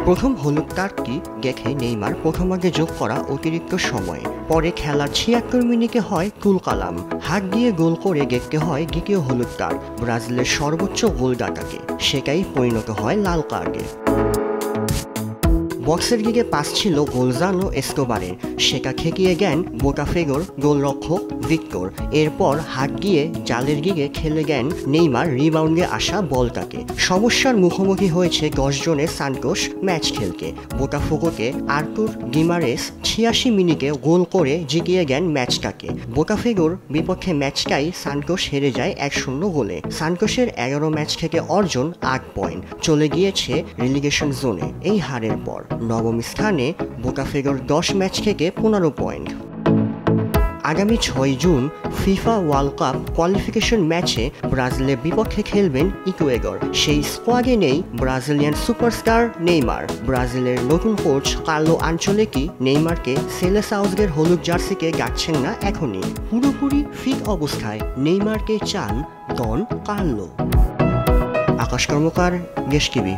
প্রথম হলুদ কার্ডটি দেখে নেইমার প্রথমার্ধে যোগ করা অতিরিক্ত সময়, পরে খেলার ৭৬ মিনিটে হয় তুলকালাম, হাত দিয়ে গোল করে দেখতে হয় দ্বিতীয় হলুদ কার্ড ব্রাজিলের সর্বোচ্চ গোলদাতাকে, সেটাই পরিণত হয় লাল কার্ডে। বক্সের দিকে পাস ছিল গোলজানো এস্কোবারের, সেটা ঠেকিয়ে দেন বোটাফেগোর গোলরক্ষক ভিক্টর। এরপর হাত দিয়ে জালের দিকে খেলে দেন নেইমার রিবাউন্ডে আসা বলটাকে। সমস্যার মুখোমুখি হয়েছে ১০ জনের সান্টোস ম্যাচ খেলতে। বোটাফোগোকে আর্তুর গিমারেস ৮৬ মিনিটে গোল করে জিতিয়ে দেন ম্যাচটাকে। বোটাফেগোর বিপক্ষে ম্যাচটাই সান্টোস হেরে যায় ১-০ গোলে। সান্টোসের ১১ ম্যাচ থেকে অর্জন ৮ পয়েন্ট, চলে গিয়েছে রিলিগেশন জোনে। এই হারের পর নবম স্থানে বোটাফেগোর ১০ ম্যাচ থেকে ১৫ পয়েন্ট। আগামী ৬ June FIFA world cup qualification ম্যাচে ব্রাজিলের বিপক্ষে খেলবেন ইকুয়েডর। সেই স্কোয়াডে নেই ব্রাজিলিয়ান সুপারস্টার নেইমার। ব্রাজিলের নতুন কোচ কার্লো আনচেলত্তি নেইমারকে সেলেসাওসের হলুদ জার্সিকে গাচ্ছেন না এখনই। পুরোপুরি ফিট অবস্থায় নেইমারকে চান ডন কার্লো। আকাশ কর্মকার, দেশ টিভি।